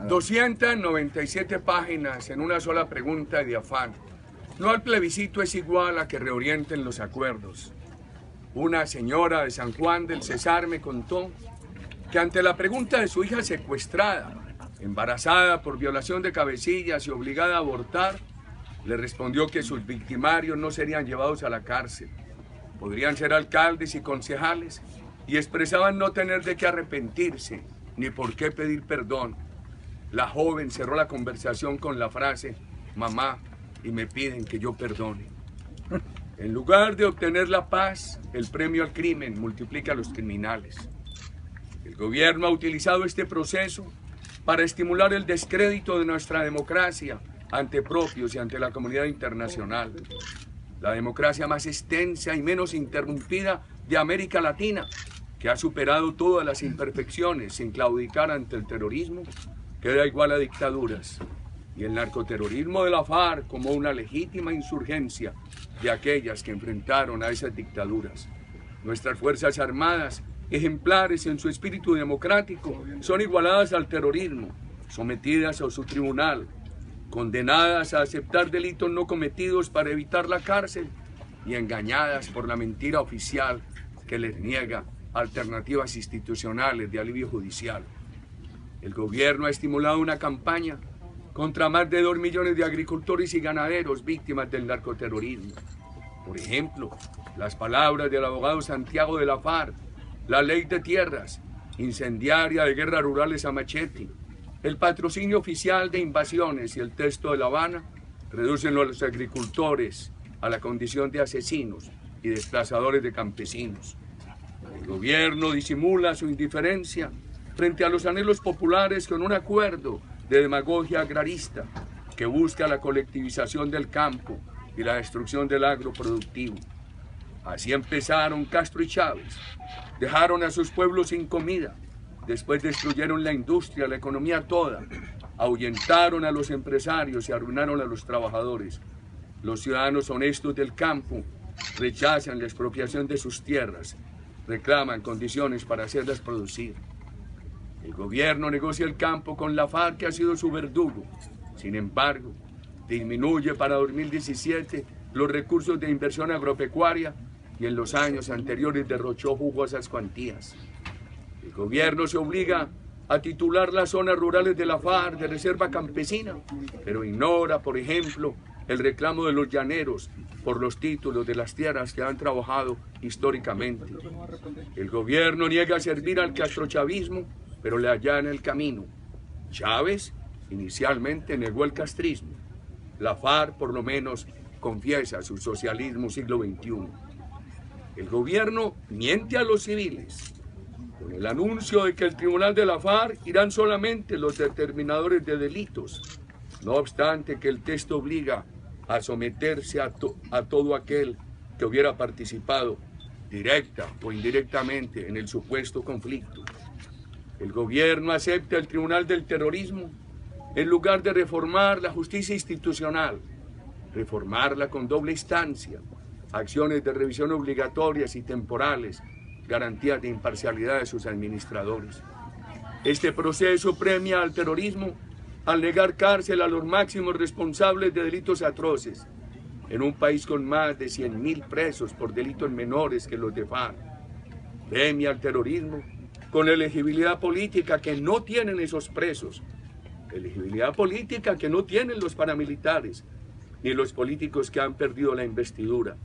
297 páginas en una sola pregunta y de afán. No al plebiscito es igual a que reorienten los acuerdos. Una señora de San Juan del Cesar me contó que ante la pregunta de su hija secuestrada, embarazada por violación de cabecillas y obligada a abortar, le respondió que sus victimarios no serían llevados a la cárcel. Podrían ser alcaldes y concejales y expresaban no tener de qué arrepentirse ni por qué pedir perdón. La joven cerró la conversación con la frase: mamá, y me piden que yo perdone. En lugar de obtener la paz, el premio al crimen multiplica a los criminales. El gobierno ha utilizado este proceso para estimular el descrédito de nuestra democracia ante propios y ante la comunidad internacional. La democracia más extensa y menos interrumpida de América Latina, que ha superado todas las imperfecciones sin claudicar ante el terrorismo, queda igual a dictaduras. Y el narcoterrorismo de la FARC como una legítima insurgencia de aquellas que enfrentaron a esas dictaduras. Nuestras Fuerzas Armadas, ejemplares en su espíritu democrático, son igualadas al terrorismo, sometidas a su tribunal, condenadas a aceptar delitos no cometidos para evitar la cárcel y engañadas por la mentira oficial que les niega alternativas institucionales de alivio judicial. El gobierno ha estimulado una campaña contra más de 2 millones de agricultores y ganaderos víctimas del narcoterrorismo. Por ejemplo, las palabras del abogado Santiago de la FARC, la ley de tierras, incendiaria de guerras rurales a machete, el patrocinio oficial de invasiones y el texto de La Habana reducen a los agricultores a la condición de asesinos y desplazadores de campesinos. El gobierno disimula su indiferencia frente a los anhelos populares con un acuerdo de demagogia agrarista que busca la colectivización del campo y la destrucción del agroproductivo. Así empezaron Castro y Chávez. Dejaron a sus pueblos sin comida, después destruyeron la industria, la economía toda, ahuyentaron a los empresarios y arruinaron a los trabajadores. Los ciudadanos honestos del campo rechazan la expropiación de sus tierras, reclaman condiciones para hacerlas producir. El gobierno negocia el campo con la FARC, que ha sido su verdugo. Sin embargo, disminuye para 2017 los recursos de inversión agropecuaria y en los años anteriores derrochó jugosas cuantías. El gobierno se obliga a titular las zonas rurales de la FARC de reserva campesina, pero ignora, por ejemplo, el reclamo de los llaneros por los títulos de las tierras que han trabajado históricamente. El gobierno niega servir al castrochavismo, pero le allana el camino. Chávez inicialmente negó el castrismo. La FARC, por lo menos, confiesa su socialismo siglo XXI. El gobierno miente a los civiles con el anuncio de que el tribunal de la FARC irán solamente los determinadores de delitos, no obstante que el texto obliga a someterse a todo aquel que hubiera participado directa o indirectamente en el supuesto conflicto. El gobierno acepta el tribunal del terrorismo en lugar de reformar la justicia institucional, reformarla con doble instancia, acciones de revisión obligatorias y temporales, garantías de imparcialidad de sus administradores. Este proceso premia al terrorismo al negar cárcel a los máximos responsables de delitos atroces, en un país con más de 100.000 presos por delitos menores que los de FARC. Premia al terrorismo con elegibilidad política que no tienen esos presos, elegibilidad política que no tienen los paramilitares, ni los políticos que han perdido la investidura.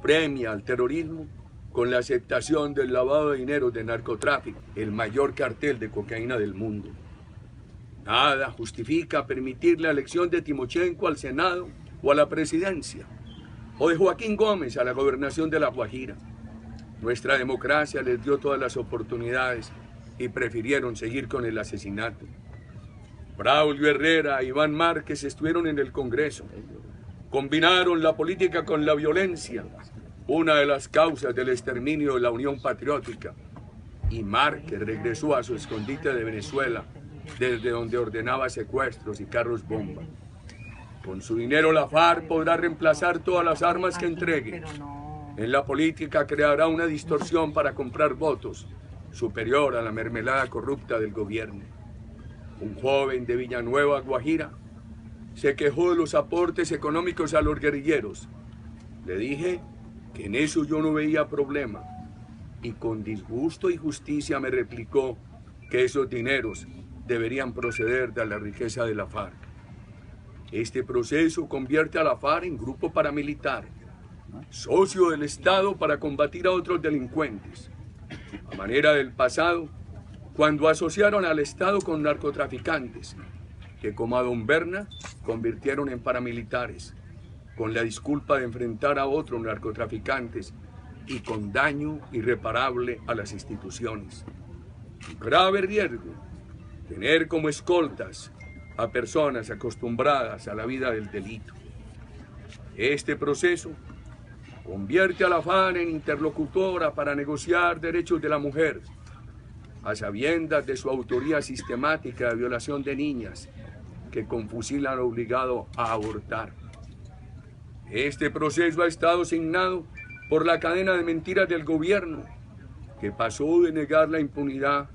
Premia al terrorismo con la aceptación del lavado de dinero de narcotráfico, el mayor cartel de cocaína del mundo. Nada justifica permitir la elección de Timochenko al Senado o a la presidencia, o de Joaquín Gómez a la gobernación de La Guajira. Nuestra democracia les dio todas las oportunidades y prefirieron seguir con el asesinato. Braulio Herrera e Iván Márquez estuvieron en el Congreso. Combinaron la política con la violencia, una de las causas del exterminio de la Unión Patriótica. Y Márquez regresó a su escondite de Venezuela, desde donde ordenaba secuestros y carros bomba. Con su dinero la FARC podrá reemplazar todas las armas que entregue. En la política creará una distorsión para comprar votos, superior a la mermelada corrupta del gobierno. un joven de Villanueva, Guajira, se quejó de los aportes económicos a los guerrilleros. Le dije que en eso yo no veía problema, y con disgusto y justicia me replicó que esos dineros deberían proceder de la riqueza de la FARC. Este proceso convierte a la FARC en grupo paramilitar, socio del Estado para combatir a otros delincuentes, a manera del pasado, cuando asociaron al Estado con narcotraficantes, que como a Don Berna convirtieron en paramilitares, con la disculpa de enfrentar a otros narcotraficantes y con daño irreparable a las instituciones. Un grave riesgo, tener como escoltas a personas acostumbradas a la vida del delito. Este proceso convierte a la FARC en interlocutora para negociar derechos de la mujer, a sabiendas de su autoría sistemática de violación de niñas que con fusil han obligado a abortar. Este proceso ha estado signado por la cadena de mentiras del gobierno, que pasó de negar la impunidad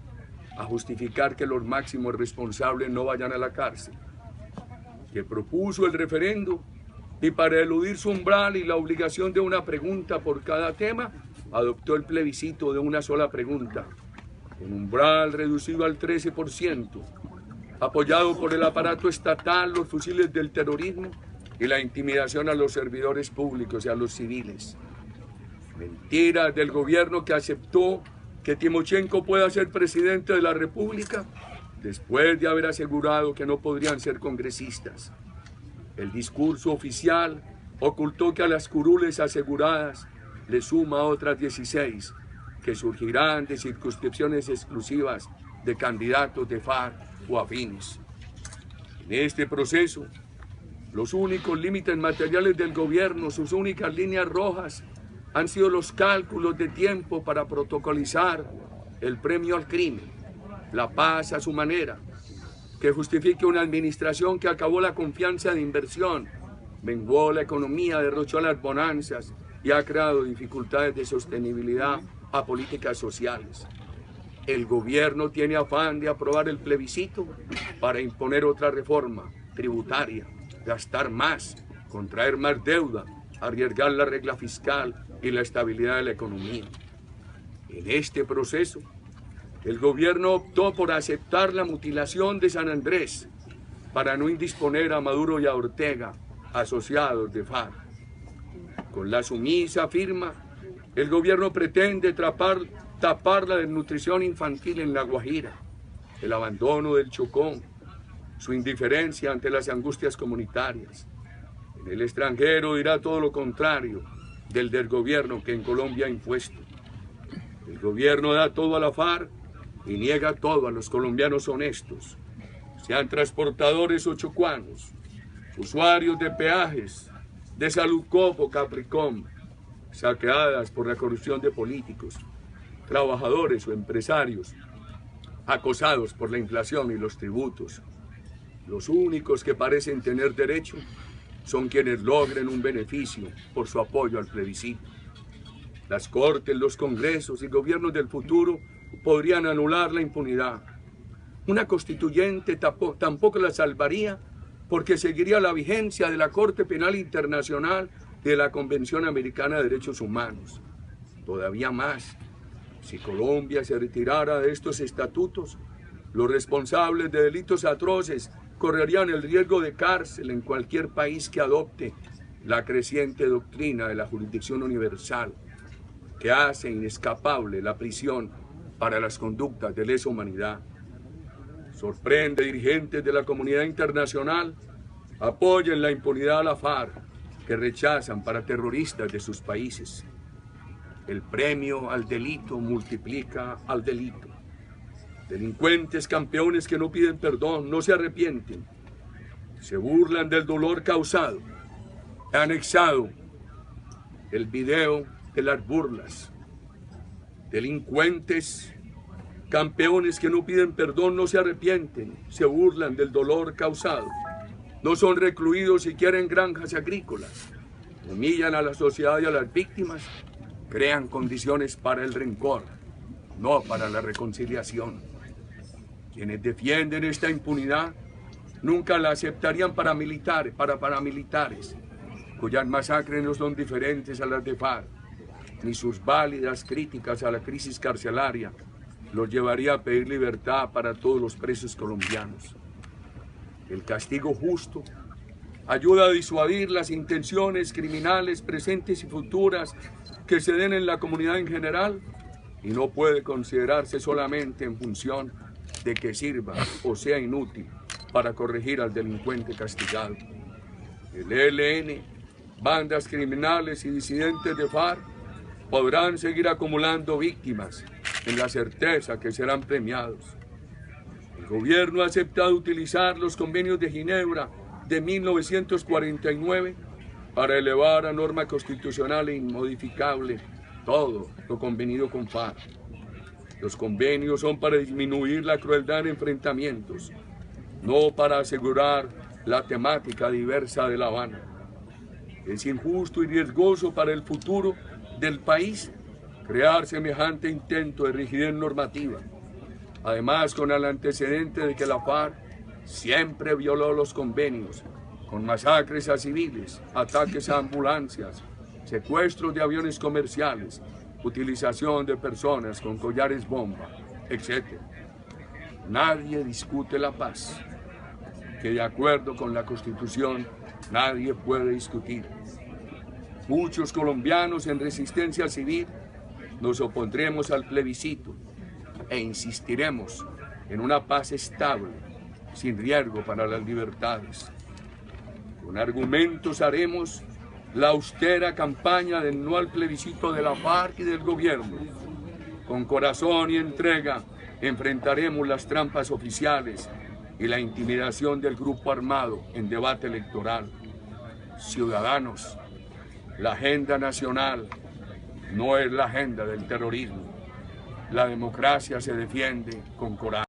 a justificar que los máximos responsables no vayan a la cárcel, que propuso el referendo y para eludir su umbral y la obligación de una pregunta por cada tema, adoptó el plebiscito de una sola pregunta, con umbral reducido al 13%, apoyado por el aparato estatal, los fusiles del terrorismo y la intimidación a los servidores públicos y a los civiles. Mentiras del gobierno que aceptó que Timochenko pueda ser presidente de la República después de haber asegurado que no podrían ser congresistas. El discurso oficial ocultó que a las curules aseguradas le suma otras 16 que surgirán de circunscripciones exclusivas de candidatos de FARC o afines. En este proceso, los únicos límites materiales del gobierno, sus únicas líneas rojas, han sido los cálculos de tiempo para protocolizar el premio al crimen, la paz a su manera, que justifique una administración que acabó la confianza de inversión, menguó la economía, derrochó las bonanzas y ha creado dificultades de sostenibilidad a políticas sociales. El gobierno tiene afán de aprobar el plebiscito para imponer otra reforma tributaria, gastar más, contraer más deuda, arriesgar la regla fiscal y la estabilidad de la economía. En este proceso, el gobierno optó por aceptar la mutilación de San Andrés para no indisponer a Maduro y a Ortega, asociados de FARC. Con la sumisa firma, el gobierno pretende tapar la desnutrición infantil en La Guajira, el abandono del Chocó, su indiferencia ante las angustias comunitarias. En el extranjero dirá todo lo contrario del gobierno que en Colombia ha impuesto. El gobierno da todo a la FARC y niega todo a los colombianos honestos, sean transportadores o chocuanos, usuarios de peajes, de Saludcop o Capricom, saqueadas por la corrupción de políticos, trabajadores o empresarios, acosados por la inflación y los tributos. Los únicos que parecen tener derecho son quienes logren un beneficio por su apoyo al plebiscito. Las cortes, los congresos y gobiernos del futuro podrían anular la impunidad. Una constituyente tampoco la salvaría porque seguiría la vigencia de la Corte Penal Internacional y de la Convención Americana de Derechos Humanos. Todavía más, si Colombia se retirara de estos estatutos, los responsables de delitos atroces correrían el riesgo de cárcel en cualquier país que adopte la creciente doctrina de la jurisdicción universal, que hace inescapable la prisión para las conductas de lesa humanidad. Sorprende dirigentes de la comunidad internacional apoyen la impunidad a la FARC, que rechazan para terroristas de sus países. El premio al delito multiplica al delito. Delincuentes campeones que no piden perdón, no se arrepienten, se burlan del dolor causado. He anexado el video de las burlas. Delincuentes campeones que no piden perdón, no se arrepienten, se burlan del dolor causado. No son recluidos siquiera en granjas agrícolas. Humillan a la sociedad y a las víctimas, crean condiciones para el rencor, no para la reconciliación. Quienes defienden esta impunidad nunca la aceptarían para paramilitares, cuyas masacres no son diferentes a las de FARC, ni sus válidas críticas a la crisis carcelaria los llevaría a pedir libertad para todos los presos colombianos. El castigo justo ayuda a disuadir las intenciones criminales presentes y futuras que se den en la comunidad en general y no puede considerarse solamente en función de que sirva o sea inútil para corregir al delincuente castigado. El ELN, bandas criminales y disidentes de FARC podrán seguir acumulando víctimas en la certeza que serán premiados. El gobierno ha aceptado utilizar los convenios de Ginebra de 1949 para elevar a norma constitucional e inmodificable todo lo convenido con FARC. Los convenios son para disminuir la crueldad en enfrentamientos, no para asegurar la temática diversa de La Habana. Es injusto y riesgoso para el futuro del país crear semejante intento de rigidez normativa, además con el antecedente de que la FARC siempre violó los convenios, con masacres a civiles, ataques a ambulancias, secuestros de aviones comerciales, utilización de personas con collares bomba, etc. Nadie discute la paz, que de acuerdo con la Constitución nadie puede discutir. Muchos colombianos en resistencia civil nos opondremos al plebiscito e insistiremos en una paz estable, sin riesgo para las libertades. Con argumentos haremos la austera campaña del no al plebiscito de la FARC y del gobierno. Con corazón y entrega enfrentaremos las trampas oficiales y la intimidación del grupo armado en debate electoral. Ciudadanos, la agenda nacional no es la agenda del terrorismo. La democracia se defiende con coraje.